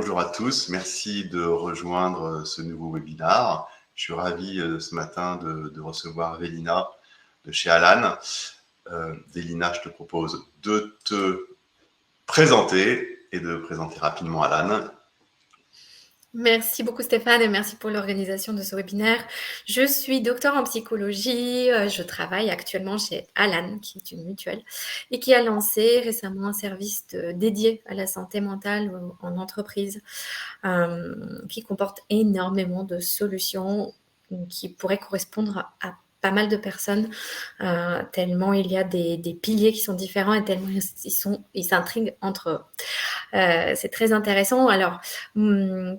Bonjour à tous, merci de rejoindre ce nouveau webinaire. Je suis ravi ce matin de recevoir Vélina de chez Alan. Vélina, je te propose de te présenter et de présenter rapidement Alan. Merci beaucoup Stéphane et merci pour l'organisation de ce webinaire. Je suis docteur en psychologie, je travaille actuellement chez Alan, qui est une mutuelle, et qui a lancé récemment un service dédié à la santé mentale en entreprise, qui comporte énormément de solutions qui pourraient correspondre à pas mal de personnes, tellement il y a des piliers qui sont différents et tellement ils s'intriguent entre eux. C'est très intéressant. Alors,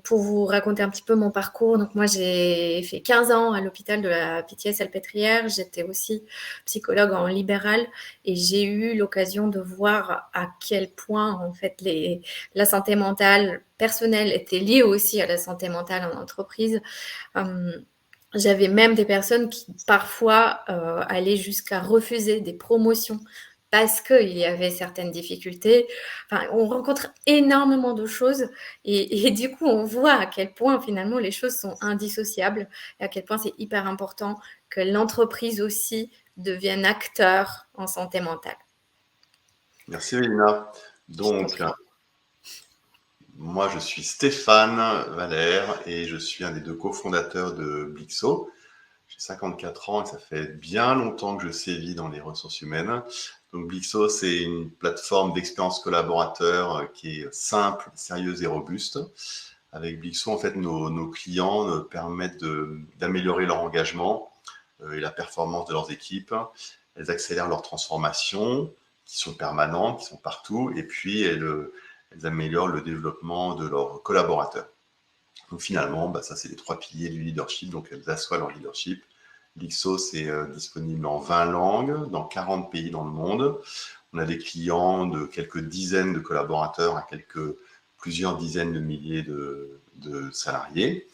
pour vous raconter un petit peu mon parcours, donc moi j'ai fait 15 ans à l'hôpital de la Pitié-Salpêtrière. J'étais aussi psychologue en libéral et j'ai eu l'occasion de voir à quel point en fait la santé mentale personnelle était liée aussi à la santé mentale en entreprise. J'avais même des personnes qui parfois allaient jusqu'à refuser des promotions parce qu'il y avait certaines difficultés. Enfin, on rencontre énormément de choses et du coup, on voit à quel point finalement les choses sont indissociables et à quel point c'est hyper important que l'entreprise aussi devienne acteur en santé mentale. Merci Vélina. Donc, moi je suis Stéphane Valère et je suis un des deux cofondateurs de Blixo. J'ai 54 ans et ça fait bien longtemps que je sévis dans les ressources humaines. Donc Blixo, c'est une plateforme d'expérience collaborateur qui est simple, sérieuse et robuste. Avec Blixo, en fait, nos clients permettent d'améliorer leur engagement et la performance de leurs équipes. Elles accélèrent leur transformation, qui sont permanentes, qui sont partout, et puis elles améliorent le développement de leurs collaborateurs. Donc finalement, ça c'est les 3 piliers du leadership, donc elles assoient leur leadership. Blixo, c'est disponible en 20 langues, dans 40 pays dans le monde. On a des clients de quelques dizaines de collaborateurs à plusieurs dizaines de milliers de salariés.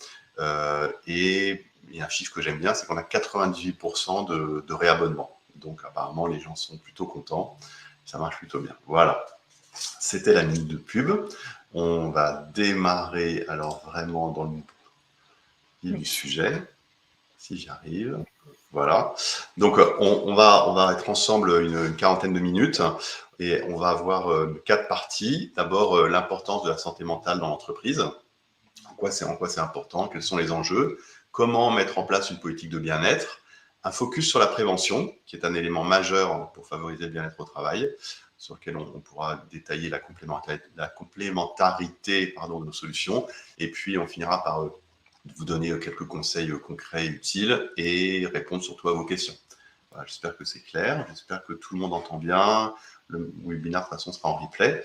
Et il y a un chiffre que j'aime bien, c'est qu'on a 98% de réabonnement. Donc apparemment, les gens sont plutôt contents. Ça marche plutôt bien. Voilà. C'était la minute de pub. On va démarrer alors vraiment dans le vif du sujet, si j'arrive. Voilà. Donc on va être ensemble une quarantaine de minutes et on va avoir 4 parties. D'abord, l'importance de la santé mentale dans l'entreprise. En quoi c'est important? Quels sont les enjeux? Comment mettre en place une politique de bien-être? Un focus sur la prévention, qui est un élément majeur pour favoriser le bien-être au travail, sur lequel on pourra détailler la complémentarité de nos solutions. Et puis, on finira par vous donner quelques conseils concrets et utiles et répondre surtout à vos questions. Voilà, j'espère que c'est clair. J'espère que tout le monde entend bien. Le webinaire, de toute façon, sera en replay.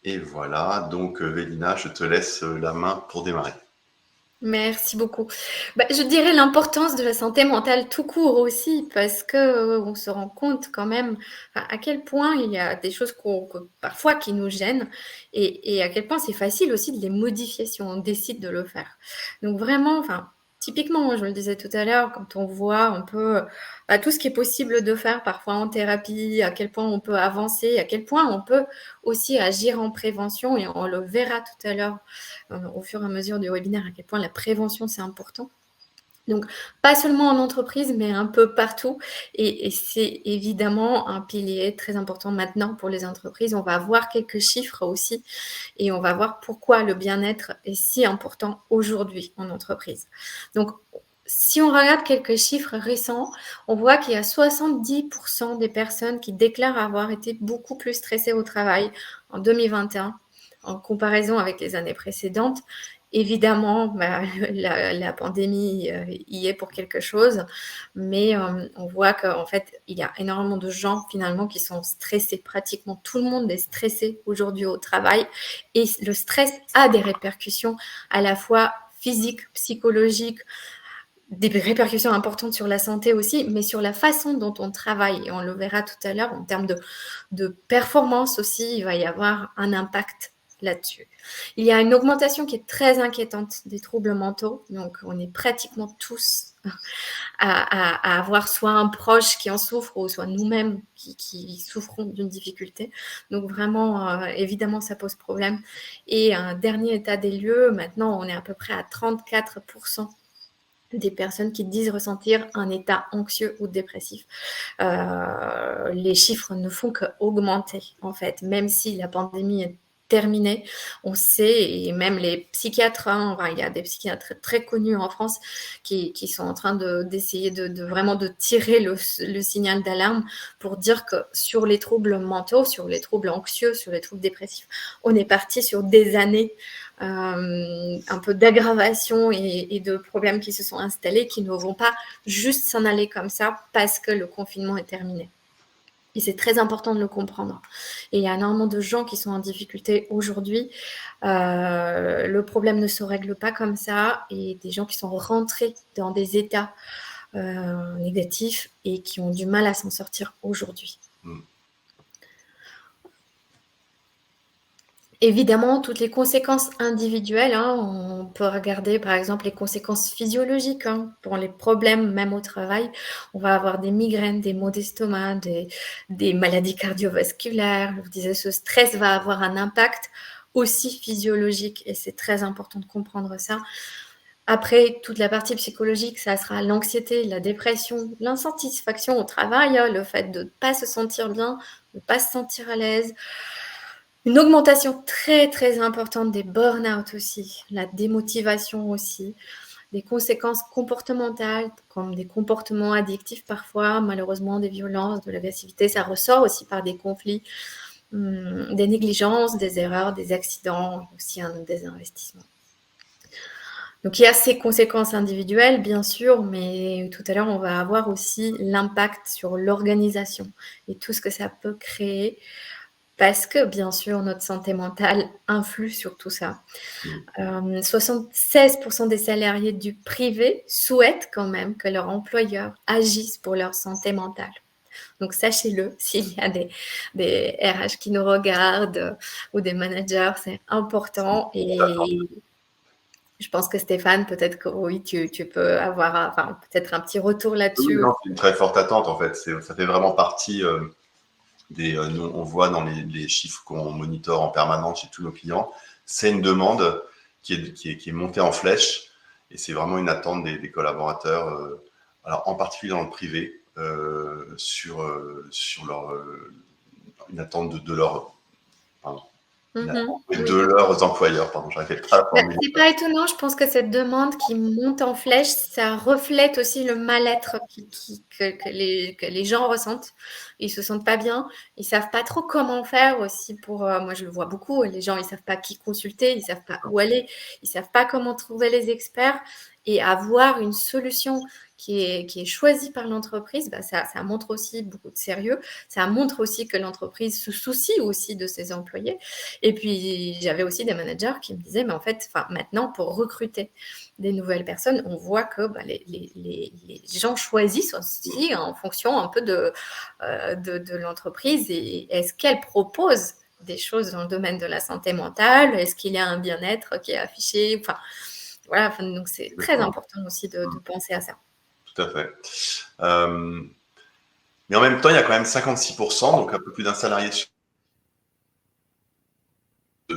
Et voilà, donc Vélina, je te laisse la main pour démarrer. Merci beaucoup. Je dirais l'importance de la santé mentale tout court aussi, parce que on se rend compte quand même à quel point il y a des choses parfois qui nous gênent et à quel point c'est facile aussi de les modifier si on décide de le faire. Donc vraiment, enfin, typiquement, je le disais tout à l'heure, quand on voit un peu tout ce qui est possible de faire parfois en thérapie, à quel point on peut avancer, à quel point on peut aussi agir en prévention, et on le verra tout à l'heure au fur et à mesure du webinaire, à quel point la prévention, c'est important. Donc, pas seulement en entreprise, mais un peu partout. Et c'est évidemment un pilier très important maintenant pour les entreprises. On va voir quelques chiffres aussi et on va voir pourquoi le bien-être est si important aujourd'hui en entreprise. Donc, si on regarde quelques chiffres récents, on voit qu'il y a 70% des personnes qui déclarent avoir été beaucoup plus stressées au travail en 2021 en comparaison avec les années précédentes. Évidemment, la pandémie y est pour quelque chose, mais on voit qu'en fait, il y a énormément de gens finalement qui sont stressés. Pratiquement tout le monde est stressé aujourd'hui au travail et le stress a des répercussions à la fois physiques, psychologiques, des répercussions importantes sur la santé aussi, mais sur la façon dont on travaille. Et on le verra tout à l'heure en termes de performance aussi, il va y avoir un impact là-dessus. Il y a une augmentation qui est très inquiétante des troubles mentaux. Donc, on est pratiquement tous à avoir soit un proche qui en souffre ou soit nous-mêmes qui souffrons d'une difficulté. Donc, vraiment, évidemment, ça pose problème. Et un dernier état des lieux, maintenant, on est à peu près à 34% des personnes qui disent ressentir un état anxieux ou dépressif. Les chiffres ne font qu'augmenter, en fait, même si la pandémie est terminée. On sait, et même les psychiatres, il y a des psychiatres très connus en France qui sont en train d'essayer de vraiment de tirer le signal d'alarme pour dire que sur les troubles mentaux, sur les troubles anxieux, sur les troubles dépressifs, on est parti sur des années un peu d'aggravation et de problèmes qui se sont installés, qui ne vont pas juste s'en aller comme ça parce que le confinement est terminé. Et c'est très important de le comprendre. Et il y a énormément de gens qui sont en difficulté aujourd'hui. Le problème ne se règle pas comme ça. Et des gens qui sont rentrés dans des états négatifs et qui ont du mal à s'en sortir aujourd'hui. Évidemment, toutes les conséquences individuelles, on peut regarder par exemple les conséquences physiologiques pour les problèmes même au travail. On va avoir des migraines, des maux d'estomac, des maladies cardiovasculaires. Je vous disais, ce stress va avoir un impact aussi physiologique et c'est très important de comprendre ça. Après, toute la partie psychologique, ça sera l'anxiété, la dépression, l'insatisfaction au travail, le fait de ne pas se sentir bien, de ne pas se sentir à l'aise. Une augmentation très, très importante des burn-out aussi, la démotivation aussi, des conséquences comportementales comme des comportements addictifs parfois, malheureusement des violences, de l'agressivité. Ça ressort aussi par des conflits, des négligences, des erreurs, des accidents, aussi des investissements. Donc, il y a ces conséquences individuelles, bien sûr, mais tout à l'heure, on va avoir aussi l'impact sur l'organisation et tout ce que ça peut créer. Parce que, bien sûr, notre santé mentale influe sur tout ça. 76% des salariés du privé souhaitent quand même que leur employeur agisse pour leur santé mentale. Donc, sachez-le, s'il y a des RH qui nous regardent ou des managers, c'est important. Et je pense que Stéphane, peut-être que oui, tu peux avoir peut-être un petit retour là-dessus. Oui, non, c'est une très forte attente en fait. Ça fait vraiment partie nous, on voit dans les chiffres qu'on monitore en permanence chez tous nos clients, c'est une demande qui est montée en flèche et c'est vraiment une attente des collaborateurs, alors en particulier dans le privé, sur leur une attente de leur de leurs employeurs, j'arrive pas à formuler. C'est pas étonnant, je pense que cette demande qui monte en flèche, ça reflète aussi le mal-être que les gens ressentent. Ils se sentent pas bien, ils savent pas trop comment faire aussi moi je le vois beaucoup, les gens ils savent pas qui consulter, ils savent pas où aller, ils savent pas comment trouver les experts et avoir une solution qui est choisie par l'entreprise, ça montre aussi beaucoup de sérieux. Ça montre aussi que l'entreprise se soucie aussi de ses employés. Et puis, j'avais aussi des managers qui me disaient, mais en fait, maintenant, pour recruter des nouvelles personnes, on voit que les gens choisissent aussi en fonction un peu de l'entreprise et est-ce qu'elle propose des choses dans le domaine de la santé mentale, est-ce qu'il y a un bien-être qui est affiché, voilà, donc c'est très important aussi de penser à ça. Tout à fait. Mais en même temps, il y a quand même 56%, donc un peu plus d'un salarié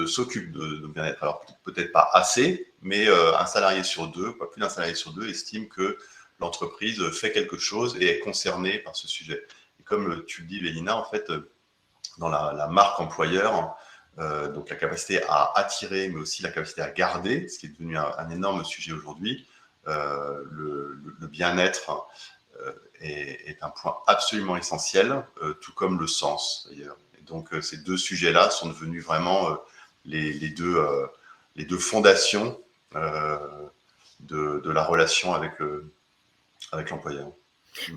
s'occupe de bien-être. Alors peut-être pas assez, mais un salarié sur deux, pas plus d'un salarié sur deux, estime que l'entreprise fait quelque chose et est concernée par ce sujet. Et comme tu le dis, Lélina, en fait, dans la marque employeur, donc la capacité à attirer, mais aussi la capacité à garder, ce qui est devenu un énorme sujet aujourd'hui, le bien-être est un point absolument essentiel, tout comme le sens d'ailleurs. Et donc ces deux sujets-là sont devenus vraiment les deux fondations de la relation avec l'employeur.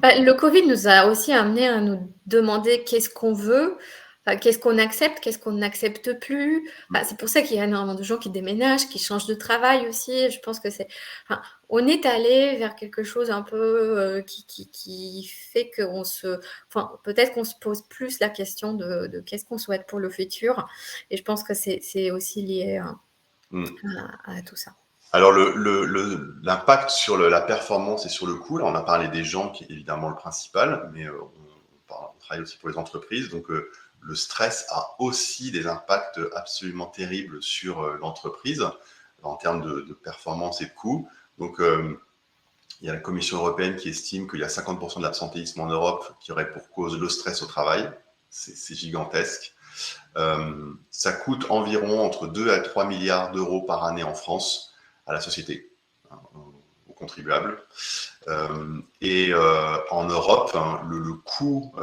Le Covid nous a aussi amené à nous demander qu'est-ce qu'on veut. qu'est-ce qu'on accepte, qu'est-ce qu'on n'accepte plus. C'est pour ça qu'il y a énormément de gens qui déménagent, qui changent de travail aussi. Je pense que on est allé vers quelque chose un peu qui fait qu'on peut-être qu'on se pose plus la question de qu'est-ce qu'on souhaite pour le futur. Et je pense que c'est aussi lié à tout ça. Alors, l'impact sur la performance et sur le coût, là, on a parlé des gens, qui est évidemment le principal, mais on travaille aussi pour les entreprises. Donc, le stress a aussi des impacts absolument terribles sur l'entreprise en termes de performance et de coût. Donc, il y a la Commission européenne qui estime qu'il y a 50% de l'absentéisme en Europe qui aurait pour cause le stress au travail. C'est gigantesque. Ça coûte environ entre 2 à 3 milliards d'euros par année en France à la société, aux contribuables. Et en Europe, le coût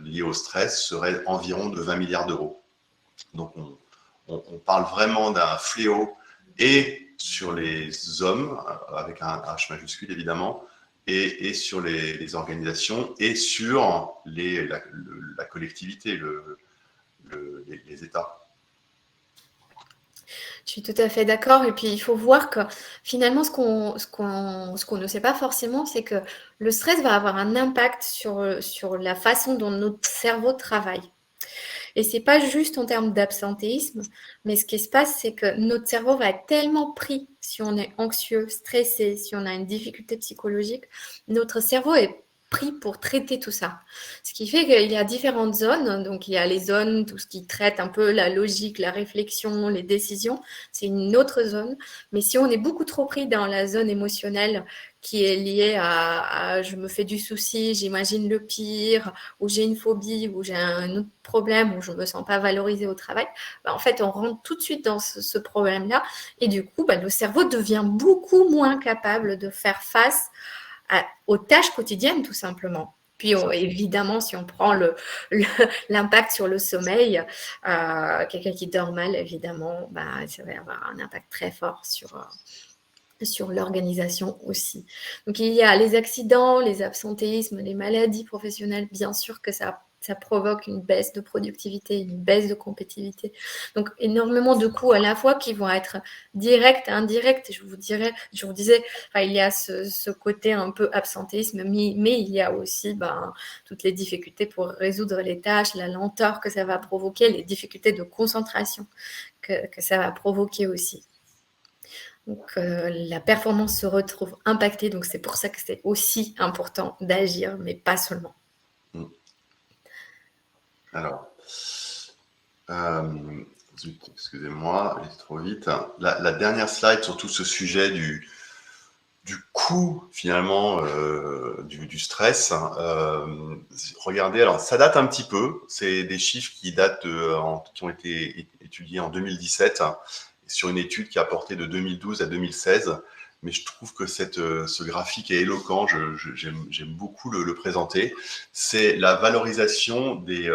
lié au stress serait environ de 20 milliards d'euros. Donc on parle vraiment d'un fléau et sur les hommes, avec un H majuscule évidemment, et sur les organisations, et sur la collectivité, les États. Je suis tout à fait d'accord. Et puis, il faut voir que finalement, ce qu'on ne sait pas forcément, c'est que le stress va avoir un impact sur la façon dont notre cerveau travaille. Et c'est pas juste en termes d'absentéisme, mais ce qui se passe, c'est que notre cerveau va être tellement pris si on est anxieux, stressé, si on a une difficulté psychologique, notre cerveau est pris pour traiter tout ça. Ce qui fait qu'il y a différentes zones. Donc, il y a les zones, tout ce qui traite un peu la logique, la réflexion, les décisions. C'est une autre zone. Mais si on est beaucoup trop pris dans la zone émotionnelle qui est liée à je me fais du souci, j'imagine le pire, ou j'ai une phobie, ou j'ai un autre problème, ou je ne me sens pas valorisée au travail, en fait, on rentre tout de suite dans ce problème-là. Et du coup, le cerveau devient beaucoup moins capable de faire face aux tâches quotidiennes, tout simplement. Puis, évidemment, si on prend l'impact sur le sommeil, quelqu'un qui dort mal, évidemment, ça va avoir un impact très fort sur l'organisation aussi. Donc, il y a les accidents, les absentéismes, les maladies professionnelles, bien sûr que ça provoque une baisse de productivité, une baisse de compétitivité. Donc, énormément de coûts à la fois qui vont être directs, indirects. Je vous disais, il y a ce côté un peu absentéisme, mais il y a aussi toutes les difficultés pour résoudre les tâches, la lenteur que ça va provoquer, les difficultés de concentration que ça va provoquer aussi. Donc, la performance se retrouve impactée. Donc, c'est pour ça que c'est aussi important d'agir, mais pas seulement. Alors, excusez-moi, j'ai trop vite. La dernière slide sur tout ce sujet du coût, finalement, du stress. Regardez, alors ça date un petit peu. C'est des chiffres qui datent qui ont été étudiés en 2017 sur une étude qui a porté de 2012 à 2016. Mais je trouve que ce graphique est éloquent. J'aime beaucoup le présenter. C'est la valorisation des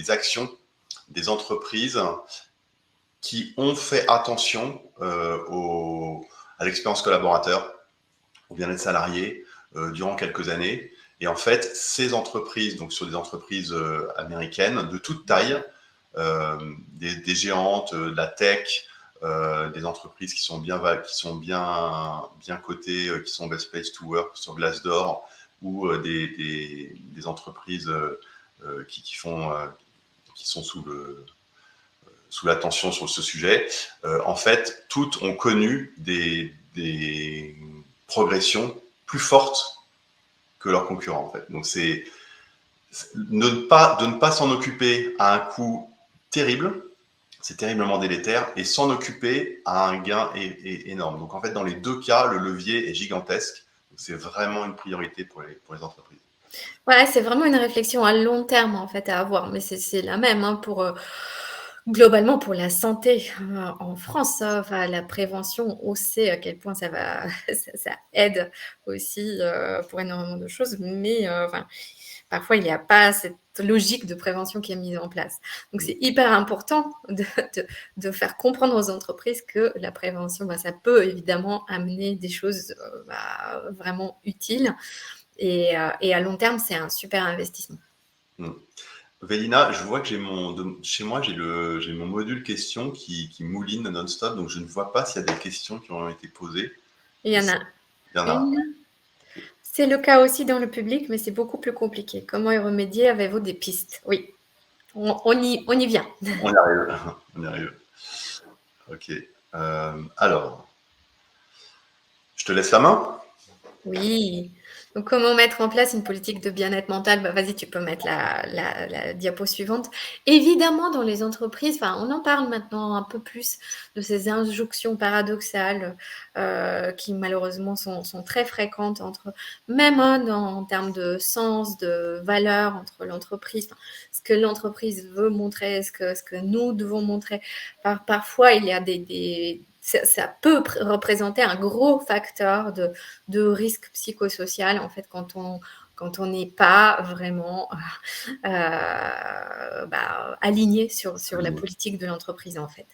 actions des entreprises qui ont fait attention à l'expérience collaborateur, au bien-être salarié durant quelques années. Et en fait, ces entreprises, donc sur des entreprises américaines de toute taille, des géantes, de la tech, des entreprises qui sont bien cotées, qui sont Best Place to Work sur Glassdoor, ou des entreprises qui sont sous l'attention sur ce sujet. En fait, toutes ont connu des progressions plus fortes que leurs concurrents. En fait. Donc, c'est de ne pas s'en occuper à un coût terrible, c'est terriblement délétère, et s'en occuper à un gain énorme. Donc, en fait, dans les deux cas, le levier est gigantesque. C'est vraiment une priorité pour les entreprises. Ouais, c'est vraiment une réflexion à long terme, en fait, à avoir. Mais c'est la même globalement pour la santé en France. La prévention, on sait à quel point ça aide aussi pour énormément de choses. Mais parfois, il n'y a pas cette logique de prévention qui est mise en place. Donc, c'est hyper important de faire comprendre aux entreprises que la prévention, ça peut évidemment amener des choses vraiment utiles. Et à long terme, c'est un super investissement. Vélina, je vois que chez moi, j'ai mon module questions qui mouline non-stop, donc je ne vois pas s'il y a des questions qui ont été posées. Il y en a Il y en a. une. C'est le cas aussi dans le public, mais c'est beaucoup plus compliqué. Comment y remédier? Avez-vous des pistes? Oui, on y vient. On y arrive. On y arrive. Ok. Alors, je te laisse la main. Oui. Donc, comment mettre en place une politique de bien-être mental? Bah, vas-y, tu peux mettre la diapo suivante. Évidemment, dans les entreprises, enfin, on en parle maintenant un peu plus de ces injonctions paradoxales qui malheureusement sont très fréquentes même en termes de sens, de valeur entre l'entreprise, enfin, ce que l'entreprise veut montrer, ce que nous devons montrer. Parfois, il y a ça peut représenter un gros facteur de risque psychosocial, en fait, quand on n'est pas vraiment aligné sur la politique de l'entreprise, en fait.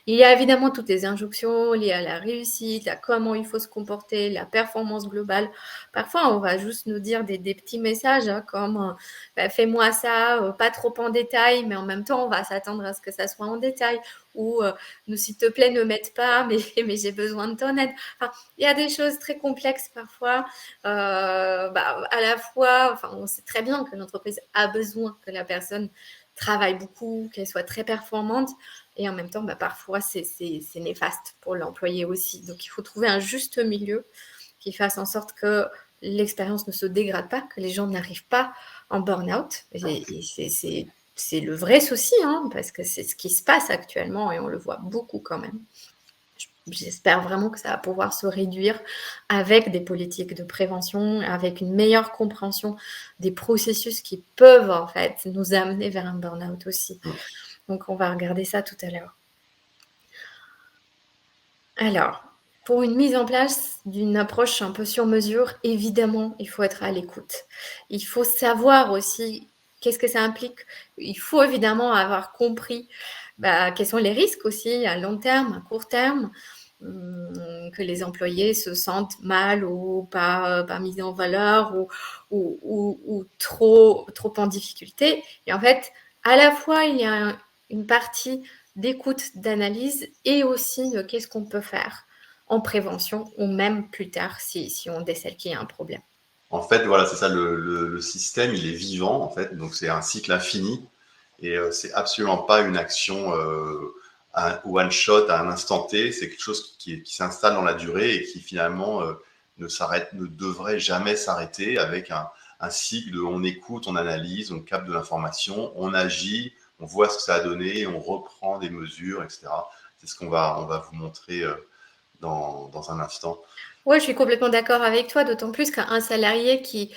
Il y a évidemment toutes les injonctions liées à la réussite, à comment il faut se comporter, la performance globale. Parfois, on va juste nous dire des petits messages comme fais-moi ça, pas trop en détail, mais en même temps, on va s'attendre à ce que ça soit en détail. Ou s'il te plaît, ne m'aide pas, mais j'ai besoin de ton aide. Enfin, il y a des choses très complexes parfois. À la fois, enfin, on sait très bien que l'entreprise a besoin que la personne travaille beaucoup, qu'elle soit très performante. Et en même temps, parfois, c'est néfaste pour l'employé aussi. Donc, il faut trouver un juste milieu qui fasse en sorte que l'expérience ne se dégrade pas, que les gens n'arrivent pas en burn-out. Et c'est le vrai souci, hein, parce que c'est ce qui se passe actuellement et on le voit beaucoup quand même. J'espère vraiment que ça va pouvoir se réduire avec des politiques de prévention, avec une meilleure compréhension des processus qui peuvent en fait nous amener vers un burn-out aussi. Donc on va regarder ça tout à l'heure. Alors, pour une mise en place d'une approche un peu sur mesure, évidemment, il faut être à l'écoute. Il faut savoir aussi qu'est-ce que ça implique. Il faut évidemment avoir compris quels sont les risques aussi à long terme, à court terme, que les employés se sentent mal ou pas mis en valeur ou trop en difficulté. Et en fait, à la fois, il y a une partie d'écoute, d'analyse et aussi de qu'est-ce qu'on peut faire en prévention ou même plus tard si on décèle qu'il y a un problème. En fait, voilà, c'est ça, le système, il est vivant, en fait, donc c'est un cycle infini, et c'est absolument pas une action one shot à un instant T, c'est quelque chose qui s'installe dans la durée et qui finalement ne devrait jamais s'arrêter avec un cycle où on écoute, on analyse, on capte de l'information, on agit, on voit ce que ça a donné, on reprend des mesures, etc. C'est ce on va vous montrer dans un instant. Oui, je suis complètement d'accord avec toi, d'autant plus qu'un salarié qui,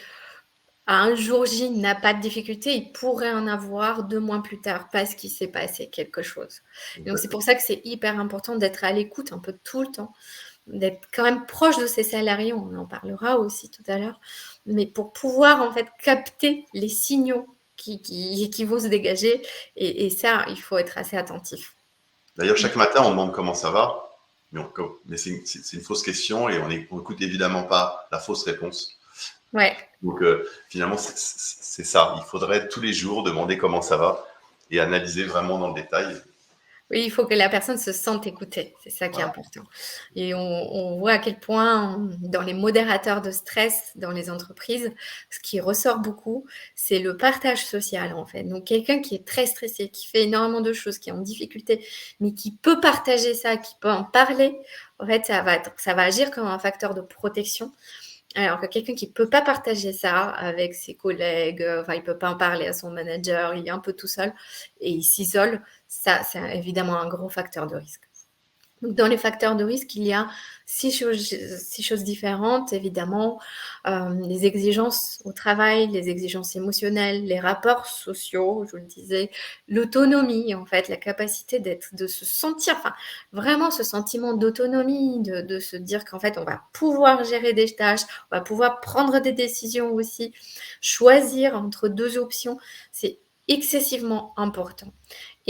à un jour J, n'a pas de difficulté, il pourrait en avoir 2 mois plus tard parce qu'il s'est passé quelque chose. Et donc, c'est pour ça que c'est hyper important d'être à l'écoute un peu tout le temps, d'être quand même proche de ses salariés, on en parlera aussi tout à l'heure, mais pour pouvoir en fait capter les signaux qui vont se dégager, et ça, il faut être assez attentif. D'ailleurs, chaque matin, on demande comment ça va, mais c'est une fausse question et on n'écoute évidemment pas la fausse réponse. Ouais. Donc, finalement, c'est ça. Il faudrait tous les jours demander comment ça va et analyser vraiment dans le détail. Oui, il faut que la personne se sente écoutée, c'est ça qui est important. Et on voit à quel point, dans les modérateurs de stress dans les entreprises, ce qui ressort beaucoup, c'est le partage social, en fait. Donc, quelqu'un qui est très stressé, qui fait énormément de choses, qui est en difficulté, mais qui peut partager ça, qui peut en parler, en fait, ça va agir comme un facteur de protection. Alors que quelqu'un qui ne peut pas partager ça avec ses collègues, il ne peut pas en parler à son manager, il est un peu tout seul et il s'isole, ça, c'est évidemment un gros facteur de risque. Donc, dans les facteurs de risque, il y a six choses différentes, évidemment. Les exigences au travail, les exigences émotionnelles, les rapports sociaux, je vous le disais, l'autonomie, en fait, la capacité de se sentir, enfin, vraiment ce sentiment d'autonomie, de se dire qu'en fait, on va pouvoir gérer des tâches, on va pouvoir prendre des décisions aussi, choisir entre 2 options, c'est excessivement important.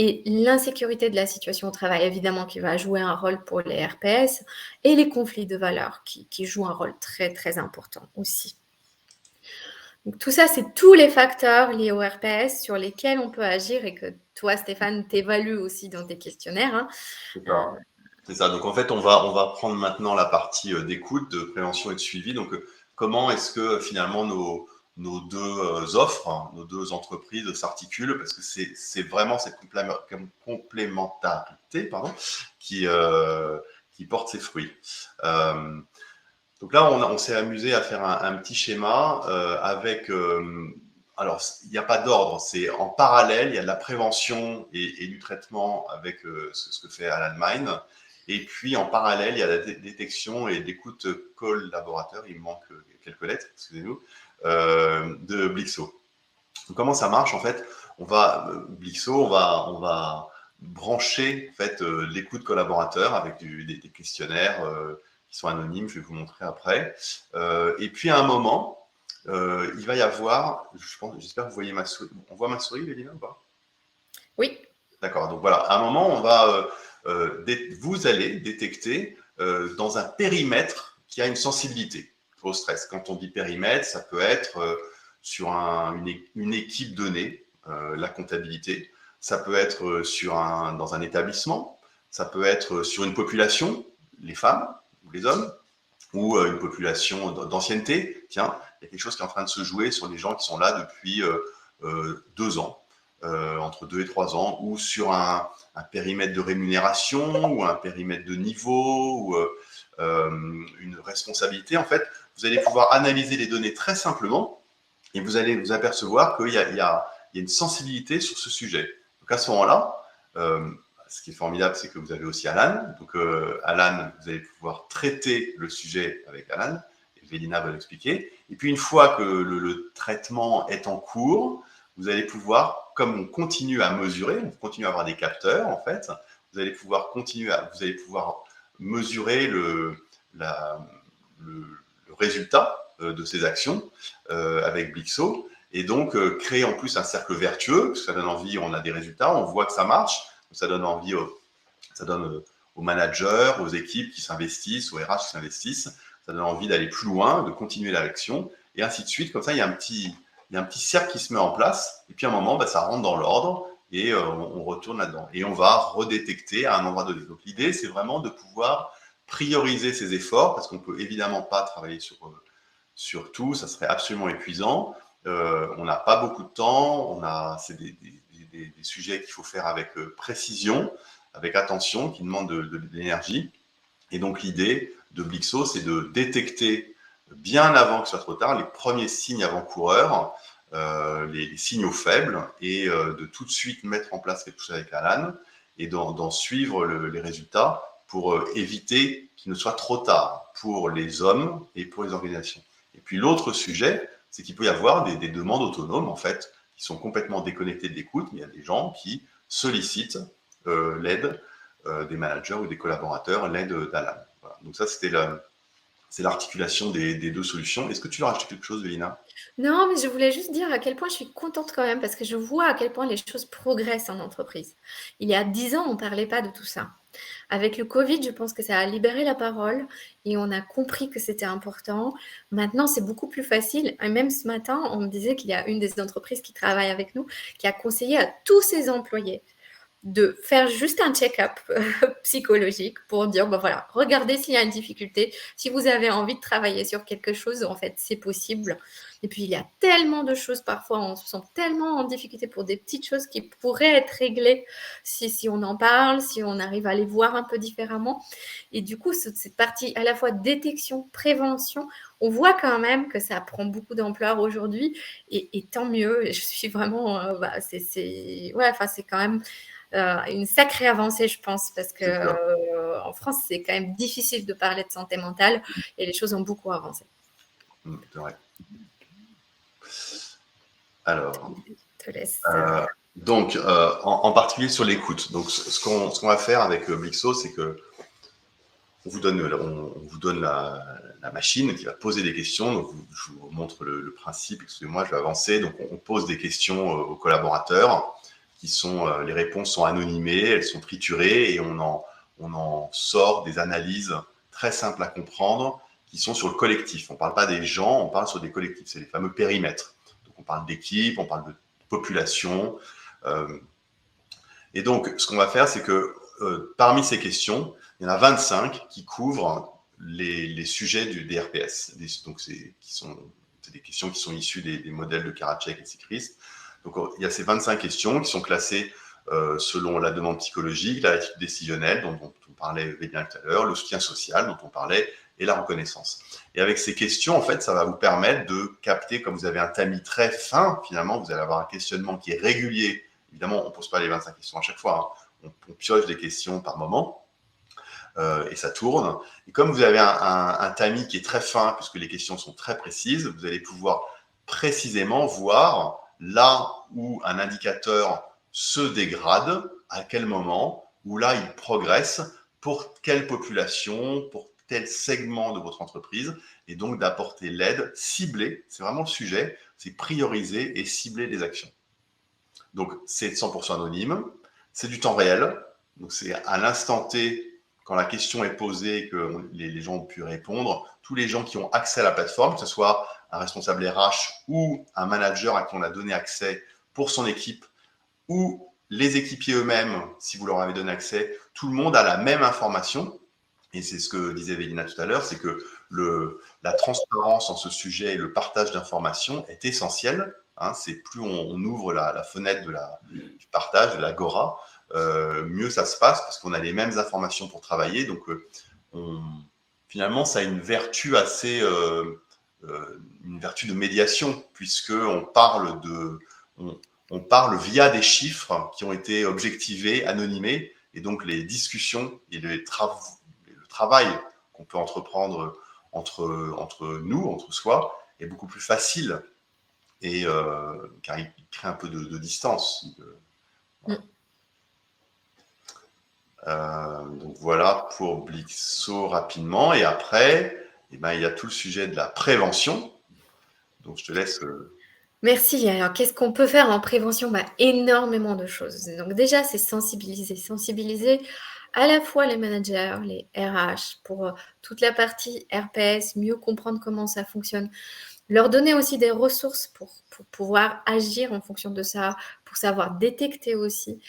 Et l'insécurité de la situation au travail, évidemment, qui va jouer un rôle pour les RPS, et les conflits de valeurs qui jouent un rôle très, très important aussi. Donc tout ça, c'est tous les facteurs liés au RPS sur lesquels on peut agir et que toi, Stéphane, t'évalues aussi dans tes questionnaires. Hein. C'est ça. C'est ça. Donc en fait, on va prendre maintenant la partie d'écoute, de prévention et de suivi. Donc comment est-ce que finalement nos deux offres, hein, nos deux entreprises s'articulent, parce que c'est vraiment cette complémentarité, pardon, qui porte ses fruits. Donc là, on s'est amusé à faire un petit schéma avec. Alors, il n'y a pas d'ordre, c'est en parallèle, il y a de la prévention et du traitement avec ce que fait Alan Mine. Et puis en parallèle, il y a la détection et l'écoute collaborateur, il me manque quelques lettres, excusez-nous, de Blixo. Donc, comment ça marche en fait? Blixo, on va brancher en fait l'écoute collaborateur avec des questionnaires qui sont anonymes, je vais vous montrer après. Et puis à un moment, il va y avoir, j'espère que vous voyez ma souris. On voit ma souris, Vélina, ou pas? Oui. D'accord, donc voilà, à un moment, vous allez détecter dans un périmètre qui a une sensibilité au stress. Quand on dit périmètre, ça peut être sur une équipe donnée, la comptabilité, ça peut être dans un établissement, ça peut être sur une population, les femmes ou les hommes, ou une population d'ancienneté. Tiens, il y a quelque chose qui est en train de se jouer sur les gens qui sont là depuis 2 ans, entre 2 et 3 ans, ou sur un périmètre de rémunération, ou un périmètre de niveau, ou une responsabilité. En fait, vous allez pouvoir analyser les données très simplement, et vous allez vous apercevoir qu'il y a une sensibilité sur ce sujet. Donc à ce moment-là, ce qui est formidable, c'est que vous avez aussi Alan. Donc Alan, vous allez pouvoir traiter le sujet avec Alan, et Vélina va l'expliquer. Et puis une fois que le traitement est en cours, vous allez pouvoir, comme on continue à mesurer, on continue à avoir des capteurs en fait, vous allez pouvoir mesurer le résultat de ces actions avec Blixo, et donc créer en plus un cercle vertueux, parce que ça donne envie, on a des résultats, on voit que ça marche, ça donne envie, ça donne aux managers, aux équipes qui s'investissent, aux RH qui s'investissent, ça donne envie d'aller plus loin, de continuer l'action, et ainsi de suite. Comme ça, il y a un petit cercle qui se met en place, et puis à un moment, ça rentre dans l'ordre, et on retourne là-dedans. Et on va redétecter à un endroit donné. Donc l'idée, c'est vraiment de pouvoir prioriser ses efforts, parce qu'on ne peut évidemment pas travailler sur tout, ça serait absolument épuisant. On n'a pas beaucoup de temps, c'est des sujets qu'il faut faire avec précision, avec attention, qui demandent de l'énergie. Et donc l'idée de Blixo, c'est de détecter bien avant que ce soit trop tard les premiers signes avant-coureurs, les signaux faibles, et de tout de suite mettre en place quelque chose avec Alan, et d'en suivre les résultats pour éviter qu'il ne soit trop tard pour les hommes et pour les organisations. Et puis l'autre sujet, c'est qu'il peut y avoir des demandes autonomes, en fait, qui sont complètement déconnectées de l'écoute, mais il y a des gens qui sollicitent l'aide des managers ou des collaborateurs, l'aide d'Alan. Voilà. Donc ça, c'est l'articulation des deux solutions. Est-ce que tu veux rajouter quelque chose, Vélina? Non, mais je voulais juste dire à quel point je suis contente quand même, parce que je vois à quel point les choses progressent en entreprise. Il y a 10 ans, on ne parlait pas de tout ça. Avec le Covid, je pense que ça a libéré la parole et on a compris que c'était important. Maintenant, c'est beaucoup plus facile. Et même ce matin, on me disait qu'il y a une des entreprises qui travaille avec nous qui a conseillé à tous ses employés de faire juste un check-up psychologique pour dire, voilà, regardez s'il y a une difficulté. Si vous avez envie de travailler sur quelque chose, en fait, c'est possible. Et puis, il y a tellement de choses, parfois, on se sent tellement en difficulté pour des petites choses qui pourraient être réglées si on en parle, si on arrive à les voir un peu différemment. Et du coup, cette partie à la fois détection, prévention, on voit quand même que ça prend beaucoup d'ampleur aujourd'hui, et tant mieux. Je suis vraiment, c'est quand même une sacrée avancée, je pense, parce que en France, c'est quand même difficile de parler de santé mentale et les choses ont beaucoup avancé. C'est vrai. Alors, je te laisse. Donc, en particulier sur l'écoute. Donc, ce qu'on va faire avec Blixo, c'est que on vous donne la machine qui va poser des questions. Donc, je vous montre le principe. Excusez-moi, je vais avancer. Donc, on pose des questions aux collaborateurs. Les réponses sont anonymées, elles sont triturées, et on en sort des analyses très simples à comprendre qui sont sur le collectif. On ne parle pas des gens, on parle sur des collectifs. C'est les fameux périmètres. Donc, on parle d'équipe, on parle de population. Et donc, ce qu'on va faire, c'est que parmi ces questions, il y en a 25 qui couvrent les sujets des RPS. Donc, c'est des questions qui sont issues des modèles de Karachek et Sikrist. Donc, il y a ces 25 questions qui sont classées selon la demande psychologique, la attitude décisionnelle, dont on parlait bien tout à l'heure, le soutien social, dont on parlait, et la reconnaissance. Et avec ces questions, en fait, ça va vous permettre de capter, comme vous avez un tamis très fin, finalement, vous allez avoir un questionnement qui est régulier. Évidemment, on ne pose pas les 25 questions à chaque fois, hein. On pioche des questions par moment, et ça tourne. Et comme vous avez un tamis qui est très fin, puisque les questions sont très précises, vous allez pouvoir précisément voir là où un indicateur se dégrade, à quel moment, où là il progresse, pour quelle population, pour tel segment de votre entreprise, et donc d'apporter l'aide ciblée, c'est vraiment le sujet, c'est prioriser et cibler des actions. Donc c'est 100% anonyme, c'est du temps réel, donc c'est à l'instant T, quand la question est posée et que les gens ont pu répondre, tous les gens qui ont accès à la plateforme, que ce soit un responsable RH ou un manager à qui on a donné accès pour son équipe, ou les équipiers eux-mêmes, si vous leur avez donné accès, tout le monde a la même information. Et c'est ce que disait Vélina tout à l'heure, c'est que la transparence en ce sujet et le partage d'informations est essentiel. Hein, c'est plus on ouvre la fenêtre du partage, de l'agora, mieux ça se passe parce qu'on a les mêmes informations pour travailler. Donc, finalement, ça a une vertu assez, une vertu de médiation, puisqu'on parle on parle via des chiffres qui ont été objectivés, anonymés, et donc les discussions et le travail qu'on peut entreprendre entre nous, entre soi, est beaucoup plus facile, et car il crée un peu de distance. Donc voilà pour Blixo rapidement, et après, il y a tout le sujet de la prévention. Donc je te laisse... Merci. Alors, qu'est-ce qu'on peut faire en prévention? Énormément de choses. Donc déjà, c'est sensibiliser. Sensibiliser à la fois les managers, les RH, pour toute la partie RPS, mieux comprendre comment ça fonctionne. Leur donner aussi des ressources pour pouvoir agir en fonction de ça, pour savoir détecter aussi.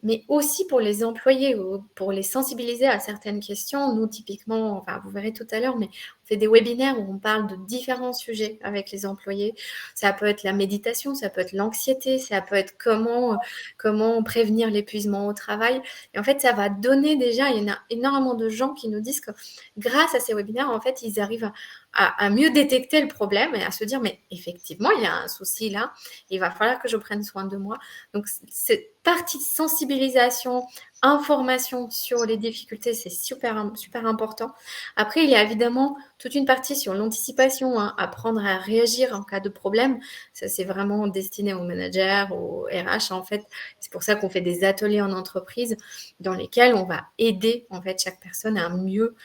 Mais aussi pour les employés, pour les sensibiliser à certaines questions. Nous, typiquement, enfin, vous verrez tout à l'heure, mais on fait des webinaires où on parle de différents sujets avec les employés. Ça peut être la méditation, ça peut être l'anxiété, ça peut être comment prévenir l'épuisement au travail. Et en fait, ça va donner déjà, il y en a énormément de gens qui nous disent que grâce à ces webinaires, en fait, ils arrivent à mieux détecter le problème et à se dire, mais effectivement, il y a un souci là, il va falloir que je prenne soin de moi. Donc, cette partie de sensibilisation, information sur les difficultés, c'est super, super important. Après, il y a évidemment toute une partie sur l'anticipation, hein, apprendre à réagir en cas de problème. Ça, c'est vraiment destiné aux managers, aux RH, en fait. C'est pour ça qu'on fait des ateliers en entreprise dans lesquels on va aider, en fait, chaque personne à mieux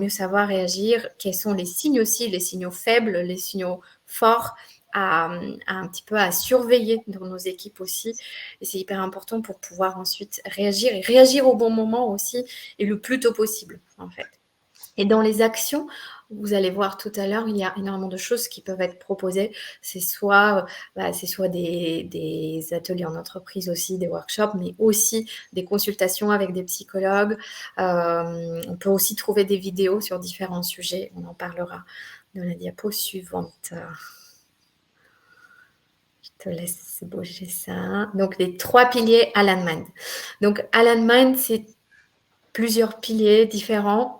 savoir réagir. Quels sont les signes aussi, les signaux faibles, les signaux forts, un petit peu à surveiller dans nos équipes aussi. Et c'est hyper important pour pouvoir ensuite réagir, et réagir au bon moment aussi, et le plus tôt possible, en fait. Et dans les actions, vous allez voir tout à l'heure, il y a énormément de choses qui peuvent être proposées. C'est soit des ateliers en entreprise aussi, des workshops, mais aussi des consultations avec des psychologues. On peut aussi trouver des vidéos sur différents sujets. On en parlera dans la diapo suivante. Je te laisse bouger ça. Donc, les 3 piliers Alan Mind. Donc, Alan Mind, c'est plusieurs piliers différents.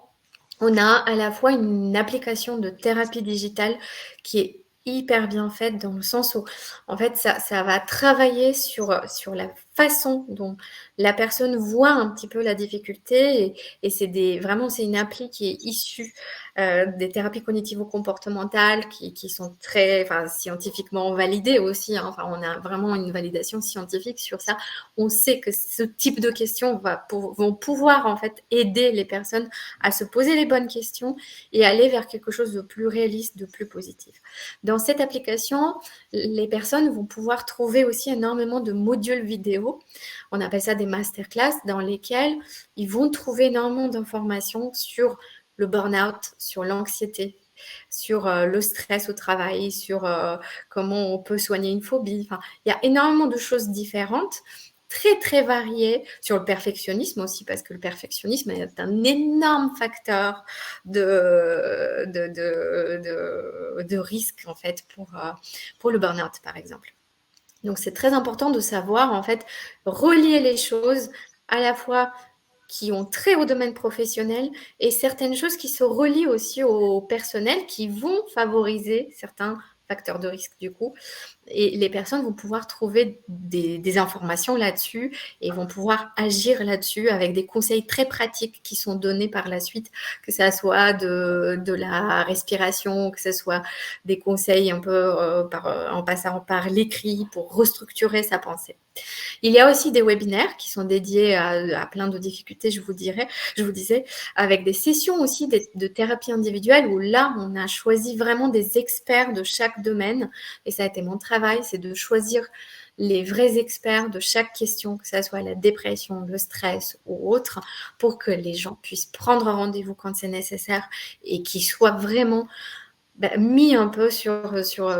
On a à la fois une application de thérapie digitale qui est hyper bien faite dans le sens où, en fait, ça va travailler sur la façon dont la personne voit un petit peu la difficulté, et c'est c'est une appli qui est issue des thérapies cognitivo-comportementales qui sont très, scientifiquement validées aussi, hein. Enfin, on a vraiment une validation scientifique sur ça. On sait que ce type de questions vont pouvoir, en fait, aider les personnes à se poser les bonnes questions et aller vers quelque chose de plus réaliste, de plus positif. Dans cette application, les personnes vont pouvoir trouver aussi énormément de modules vidéo. On appelle ça des masterclass, dans lesquels ils vont trouver énormément d'informations sur le burn-out, sur l'anxiété, sur le stress au travail, sur comment on peut soigner une phobie. Enfin, il y a énormément de choses différentes, très très variées, sur le perfectionnisme aussi, parce que le perfectionnisme est un énorme facteur de risque en fait pour le burn-out par exemple. Donc c'est très important de savoir en fait relier les choses à la fois qui ont trait au domaine professionnel et certaines choses qui se relient aussi au personnel qui vont favoriser certains facteurs de risque du coup. Et les personnes vont pouvoir trouver des informations là-dessus et vont pouvoir agir là-dessus avec des conseils très pratiques qui sont donnés par la suite, que ça soit de la respiration, que ce soit des conseils un peu en passant par l'écrit pour restructurer sa pensée. Il y a aussi des webinaires qui sont dédiés à plein de difficultés, je vous disais, avec des sessions aussi de thérapie individuelle où là, on a choisi vraiment des experts de chaque domaine. Et ça a été mon travail, c'est de choisir les vrais experts de chaque question, que ce soit la dépression, le stress ou autre, pour que les gens puissent prendre rendez-vous quand c'est nécessaire et qu'ils soient vraiment mis un peu sur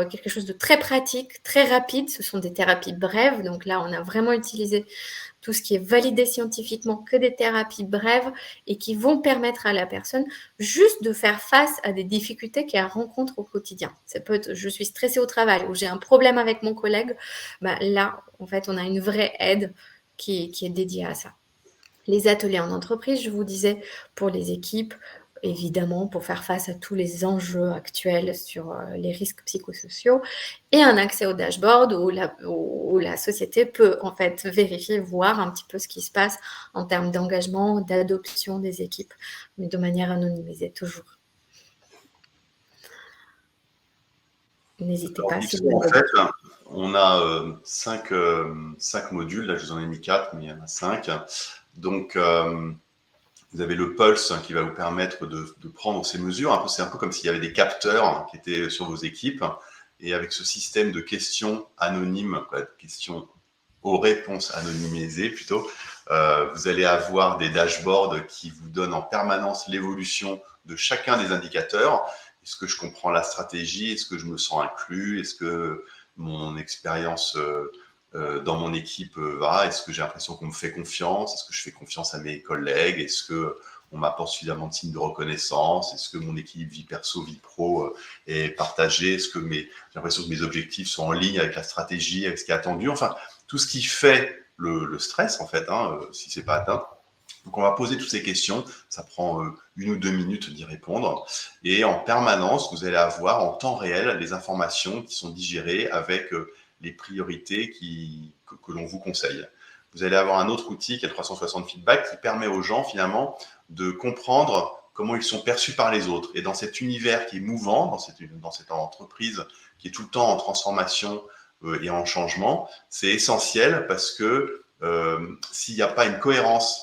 quelque chose de très pratique, très rapide. Ce sont des thérapies brèves. Donc là, on a vraiment utilisé tout ce qui est validé scientifiquement, que des thérapies brèves et qui vont permettre à la personne juste de faire face à des difficultés qu'elle rencontre au quotidien. Ça peut être, je suis stressée au travail ou j'ai un problème avec mon collègue. Là, en fait, on a une vraie aide qui est dédiée à ça. Les ateliers en entreprise, je vous disais, pour les équipes, évidemment, pour faire face à tous les enjeux actuels sur les risques psychosociaux, et un accès au dashboard où la société peut en fait vérifier, voir un petit peu ce qui se passe en termes d'engagement, d'adoption des équipes, mais de manière anonymisée toujours. N'hésitez pas si vous En avez fait, on a 5 modules. Là, je vous en ai mis 4, mais il y en a 5. Donc, vous avez le pulse qui va vous permettre de prendre ces mesures. C'est un peu comme s'il y avait des capteurs qui étaient sur vos équipes. Et avec ce système de questions anonymes, questions aux réponses anonymisées plutôt, vous allez avoir des dashboards qui vous donnent en permanence l'évolution de chacun des indicateurs. Est-ce que je comprends la stratégie? Est-ce que je me sens inclus? Est-ce que mon expérience dans mon équipe va? Est-ce que j'ai l'impression qu'on me fait confiance? Est-ce que je fais confiance à mes collègues? Est-ce que on m'apporte suffisamment de signes de reconnaissance? Est-ce que mon équilibre vie perso, vie pro est partagé? Est-ce que j'ai l'impression que mes objectifs sont en ligne avec la stratégie, avec ce qui est attendu? Enfin, tout ce qui fait le stress, en fait, si c'est pas atteint. Donc, on va poser toutes ces questions. Ça prend 1 ou 2 minutes d'y répondre. Et en permanence, vous allez avoir en temps réel les informations qui sont digérées avec les priorités que l'on vous conseille. Vous allez avoir un autre outil qui est le 360 Feedback qui permet aux gens finalement de comprendre comment ils sont perçus par les autres. Et dans cet univers qui est mouvant, dans cette entreprise qui est tout le temps en transformation et en changement, c'est essentiel parce que s'il n'y a pas une cohérence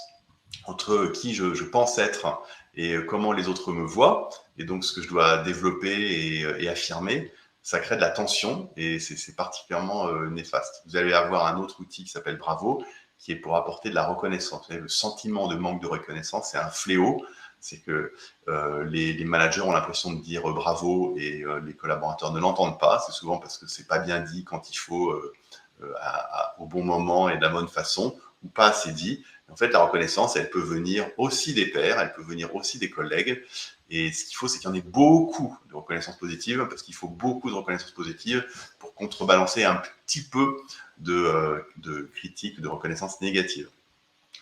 entre qui je pense être et comment les autres me voient, et donc ce que je dois développer et affirmer, ça crée de la tension et c'est particulièrement néfaste. Vous allez avoir un autre outil qui s'appelle Bravo, qui est pour apporter de la reconnaissance. Vous savez, le sentiment de manque de reconnaissance, c'est un fléau. C'est que les managers ont l'impression de dire bravo et les collaborateurs ne l'entendent pas. C'est souvent parce que c'est pas bien dit quand il faut au bon moment et de la bonne façon, ou pas assez dit. En fait, la reconnaissance, elle peut venir aussi des pairs, elle peut venir aussi des collègues. Et ce qu'il faut, c'est qu'il y en ait beaucoup de reconnaissance positive, parce qu'il faut beaucoup de reconnaissance positive pour contrebalancer un petit peu de critiques, de reconnaissance négative.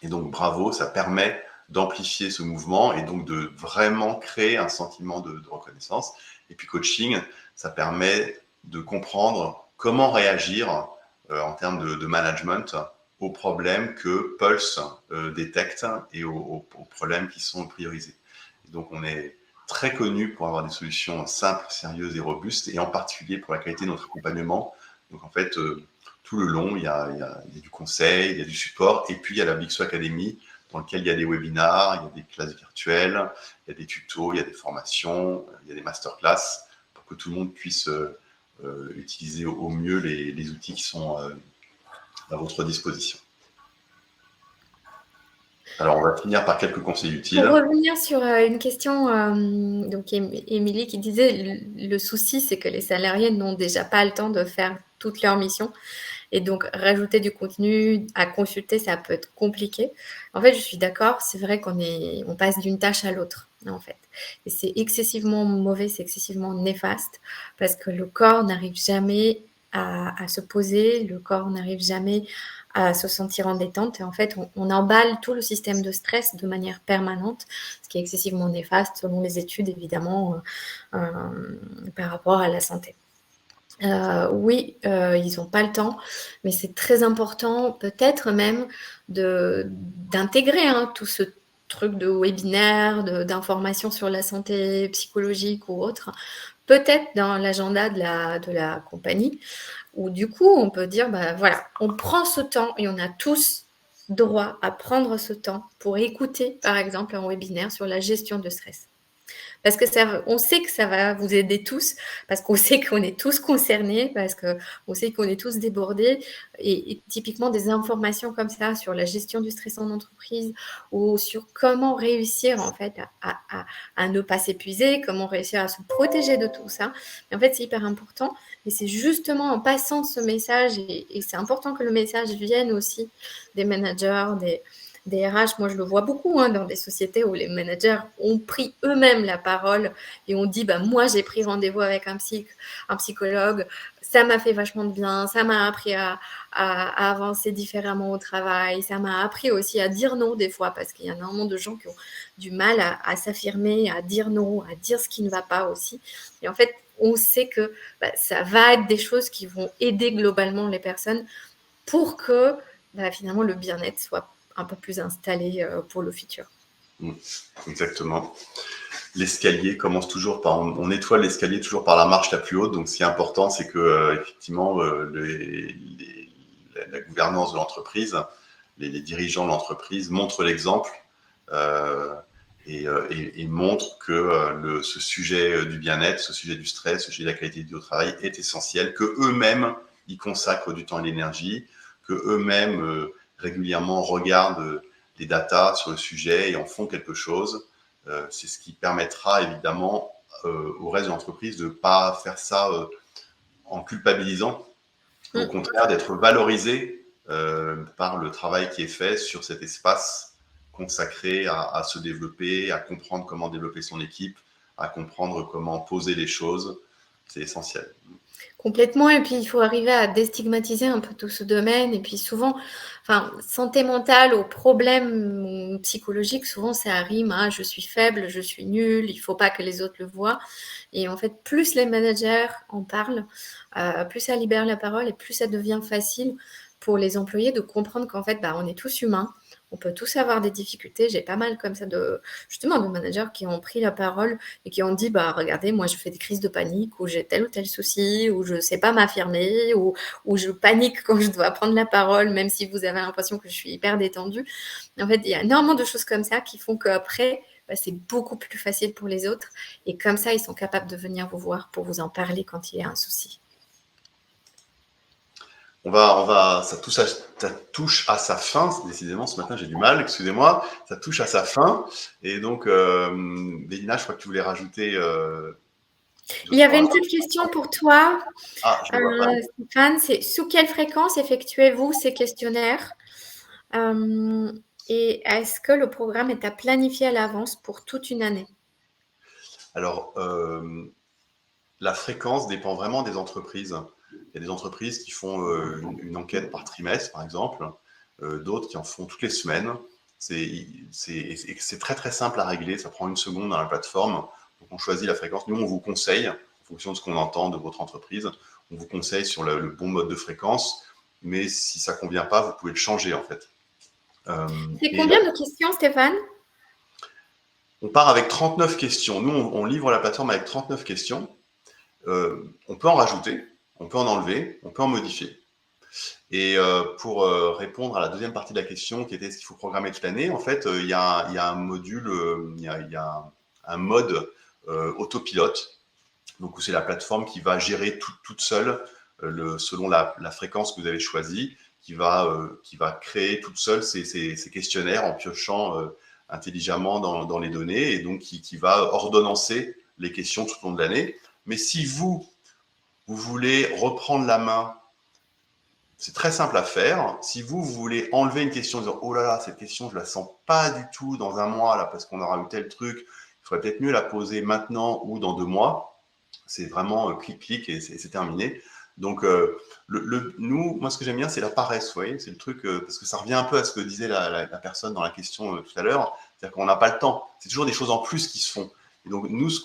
Et donc, Bravo, ça permet d'amplifier ce mouvement et donc de vraiment créer un sentiment de reconnaissance. Et puis, coaching, ça permet de comprendre comment réagir en termes de management aux problèmes que Pulse détecte et aux problèmes qui sont priorisés. Et donc, on est très connu pour avoir des solutions simples, sérieuses et robustes, et en particulier pour la qualité de notre accompagnement. Donc, en fait, tout le long, il y a du conseil, il y a du support, et puis il y a la Bixo Academy, dans lequel il y a des webinars, il y a des classes virtuelles, il y a des tutos, il y a des formations, il y a des masterclass, pour que tout le monde puisse utiliser au mieux les outils qui sont à votre disposition. Alors, on va finir par quelques conseils utiles. Pour revenir sur une question, donc Émilie qui disait le souci, c'est que les salariés n'ont déjà pas le temps de faire toutes leurs missions. Et donc, rajouter du contenu à consulter, ça peut être compliqué. En fait, je suis d'accord, c'est vrai on passe d'une tâche à l'autre, en fait. Et c'est excessivement mauvais, c'est excessivement néfaste, parce que le corps n'arrive jamais à se poser, le corps n'arrive jamais à se sentir en détente. Et en fait, on emballe tout le système de stress de manière permanente, ce qui est excessivement néfaste selon les études, évidemment, par rapport à la santé. Oui, ils n'ont pas le temps, mais c'est très important, peut-être même d'intégrer tout ce truc de webinaire, d'informations sur la santé psychologique ou autre, peut-être dans l'agenda de la compagnie, où du coup, on peut dire, bah, voilà, on prend ce temps et on a tous droit à prendre ce temps pour écouter, par exemple, un webinaire sur la gestion de stress. Parce que on sait que ça va vous aider tous, parce qu'on sait qu'on est tous concernés, parce qu'on sait qu'on est tous débordés. Et typiquement, des informations comme ça sur la gestion du stress en entreprise ou sur comment réussir en fait à ne pas s'épuiser, comment réussir à se protéger de tout ça. Et en fait, c'est hyper important. Et c'est justement en passant ce message, et c'est important que le message vienne aussi des managers, des RH, moi je le vois beaucoup dans des sociétés où les managers ont pris eux-mêmes la parole et ont dit bah, moi j'ai pris rendez-vous avec un psychologue, ça m'a fait vachement de bien, ça m'a appris à avancer différemment au travail, ça m'a appris aussi à dire non des fois parce qu'il y a énormément de gens qui ont du mal à s'affirmer, à dire non, à dire ce qui ne va pas aussi. Et en fait, on sait que bah, ça va être des choses qui vont aider globalement les personnes pour que bah, finalement le bien-être soit un peu plus installé pour le futur. Exactement. L'escalier commence toujours par, on étoile l'escalier toujours par la marche la plus haute. Donc, ce qui est important, c'est que effectivement, la gouvernance de l'entreprise, les dirigeants de l'entreprise montrent l'exemple et montrent que ce sujet du bien-être, ce sujet du stress, ce sujet de la qualité de vie au travail est essentiel, que eux-mêmes y consacrent du temps et de l'énergie, que eux-mêmes régulièrement regardent des datas sur le sujet et en font quelque chose. C'est ce qui permettra évidemment au reste de l'entreprise de ne pas faire ça en culpabilisant, au contraire d'être valorisé par le travail qui est fait sur cet espace consacré à se développer, à comprendre comment développer son équipe, à comprendre comment poser les choses. C'est essentiel. Complètement, et puis il faut arriver à déstigmatiser un peu tout ce domaine. Et puis souvent, enfin, santé mentale aux problèmes psychologiques, souvent ça rime à je suis faible, je suis nulle, il faut pas que les autres le voient. Et en fait, plus les managers en parlent, plus ça libère la parole et plus ça devient facile pour les employés de comprendre qu'en fait, bah, on est tous humains, on peut tous avoir des difficultés. J'ai pas mal comme ça justement de managers qui ont pris la parole et qui ont dit bah regardez, moi je fais des crises de panique, ou j'ai tel ou tel souci, ou je sais pas m'affirmer, ou je panique quand je dois prendre la parole, même si vous avez l'impression que je suis hyper détendue. En fait, il y a énormément de choses comme ça qui font qu'après, bah, c'est beaucoup plus facile pour les autres. Et comme ça, ils sont capables de venir vous voir pour vous en parler quand il y a un souci. Ça touche à sa fin. Décidément, ce matin, j'ai du mal, excusez-moi. Ça touche à sa fin. Et donc, Bélina, je crois que tu voulais rajouter. Il y avait une petite question pour toi, je vois pas. Stéphane. C'est sous quelle fréquence effectuez-vous ces questionnaires et est-ce que le programme est à planifier à l'avance pour toute une année? Alors, la fréquence dépend vraiment des entreprises. Il y a des entreprises qui font une enquête par trimestre, par exemple, d'autres qui en font toutes les semaines. C'est très très simple à régler, ça prend 1 seconde dans la plateforme. Donc on choisit la fréquence. Nous, on vous conseille, en fonction de ce qu'on entend de votre entreprise, on vous conseille sur le bon mode de fréquence. Mais si ça ne convient pas, vous pouvez le changer en fait. C'est combien de questions, Stéphane? On part avec 39 questions. Nous, on livre la plateforme avec 39 questions. On peut en rajouter, on peut en enlever, on peut en modifier. Et pour répondre à la deuxième partie de la question, qui était ce qu'il faut programmer toute l'année, en fait, il y a un module, il y a un mode autopilote. Donc, c'est la plateforme qui va gérer toute seule selon la fréquence que vous avez choisie. qui va créer toute seule ces questionnaires en piochant intelligemment dans les données et donc qui va ordonnancer les questions tout au long de l'année. Mais si vous voulez reprendre la main, c'est très simple à faire. Si vous voulez enlever une question en disant « Oh là là, cette question, je ne la sens pas du tout dans un mois là, parce qu'on aura eu tel truc, il faudrait peut-être mieux la poser maintenant ou dans 2 mois », c'est vraiment clic-clic et c'est terminé. Donc, nous, moi, ce que j'aime bien, c'est la paresse, vous voyez, c'est le truc, parce que ça revient un peu à ce que disait la personne dans la question tout à l'heure, c'est-à-dire qu'on n'a pas le temps. C'est toujours des choses en plus qui se font. Et donc, nous, ce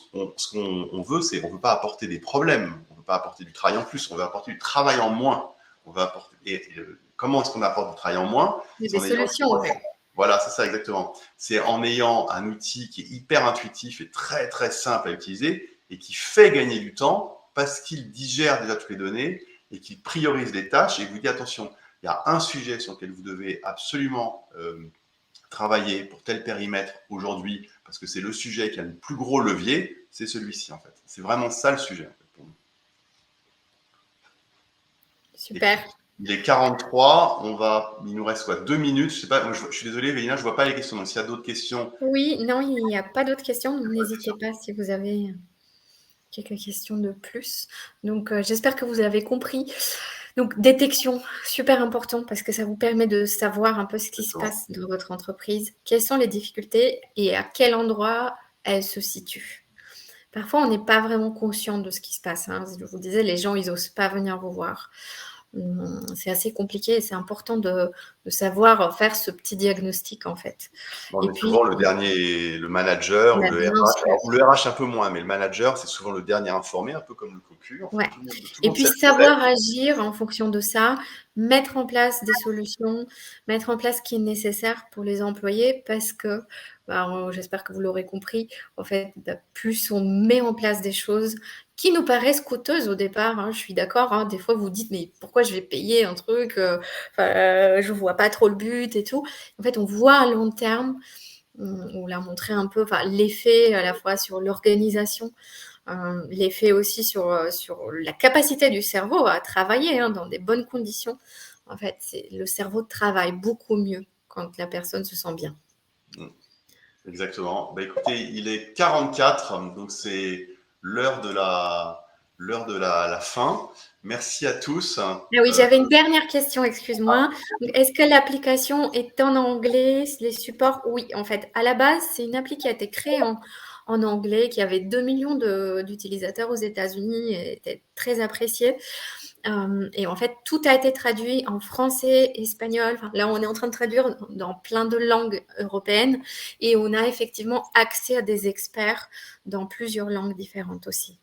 qu'on veut, c'est, on ne veut pas apporter des problèmes, on ne veut pas apporter du travail en plus, on veut apporter du travail en moins. On va apporter, comment est-ce qu'on apporte du travail en moins? Des solutions, ouais. Voilà, c'est ça exactement. C'est en ayant un outil qui est hyper intuitif et très très simple à utiliser et qui fait gagner du temps parce qu'il digère déjà toutes les données et qu'il priorise les tâches et vous dit attention, il y a un sujet sur lequel vous devez absolument travailler pour tel périmètre aujourd'hui parce que c'est le sujet qui a le plus gros levier, c'est celui-ci en fait. C'est vraiment ça le sujet en fait, pour nous. Super. Il est 43, il nous reste quoi, 2 minutes, je sais pas, je suis désolé Vélina, je vois pas les questions, donc s'il y a d'autres questions. Oui, non, il n'y a pas d'autres questions, donc n'hésitez pas si vous avez quelques questions de plus. Donc j'espère que vous avez compris. Donc détection, super important parce que ça vous permet de savoir un peu ce qui se passe dans votre entreprise, quelles sont les difficultés et à quel endroit elles se situent. Parfois, on n'est pas vraiment conscient de ce qui se passe. Hein. Je vous disais, les gens, ils n'osent pas venir vous voir. C'est assez compliqué et c'est important de savoir faire ce petit diagnostic en fait. Et puis, souvent le manager ou le RH, ou le RH un peu moins, mais le manager, c'est souvent le dernier informé, un peu comme le cocu. Ouais. Et puis savoir agir en fonction de ça, mettre en place des solutions, mettre en place ce qui est nécessaire pour les employés parce que, j'espère que vous l'aurez compris, en fait, plus on met en place des choses qui nous paraissent coûteuses au départ, hein, je suis d'accord, hein, des fois vous dites mais pourquoi je vais payer un truc, je vois pas trop le but et tout. En fait, on voit à long terme, on l'a montré un peu, l'effet à la fois sur l'organisation, l'effet aussi sur la capacité du cerveau à travailler dans des bonnes conditions. En fait, le cerveau travaille beaucoup mieux quand la personne se sent bien. Exactement. Écoutez, il est 44, donc c'est l'heure de la fin. Merci à tous. Ah oui, j'avais une dernière question, excuse-moi. Est-ce que l'application est en anglais, les supports? Oui, en fait, à la base, c'est une appli qui a été créée en anglais, qui avait 2 millions d'utilisateurs aux États-Unis et était très appréciée. Et en fait, tout a été traduit en français, espagnol. Là, on est en train de traduire dans plein de langues européennes et on a effectivement accès à des experts dans plusieurs langues différentes aussi.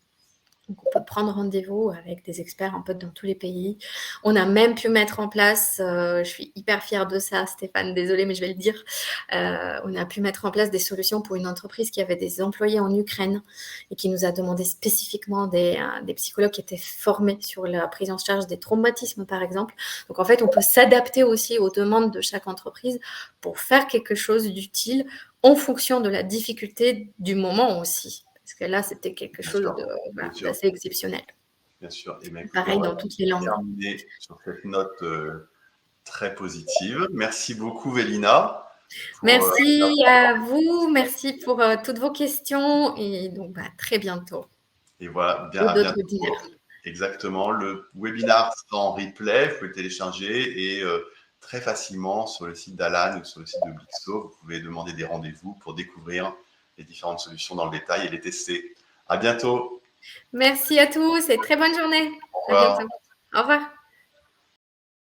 Donc, on peut prendre rendez-vous avec des experts un peu dans tous les pays. On a même pu mettre en place, je suis hyper fière de ça, Stéphane, désolée, mais je vais le dire, on a pu mettre en place des solutions pour une entreprise qui avait des employés en Ukraine et qui nous a demandé spécifiquement des psychologues qui étaient formés sur la prise en charge des traumatismes, par exemple. Donc, en fait, on peut s'adapter aussi aux demandes de chaque entreprise pour faire quelque chose d'utile en fonction de la difficulté du moment aussi. Parce que là, c'était quelque chose d'assez exceptionnel. Bien sûr. Et même pareil dans toutes les langues. Terminer sur cette note très positive. Merci beaucoup, Vélina. Merci à vous. Merci pour toutes vos questions. Et donc, très bientôt. Et voilà, à bientôt. Exactement. Le webinaire sera en replay. Vous pouvez le télécharger et très facilement sur le site d'Alan ou sur le site de Blixo, vous pouvez demander des rendez-vous pour découvrir les différentes solutions dans le détail et les tester. À bientôt. Merci à tous et très bonne journée. Au revoir. À bientôt. Au revoir.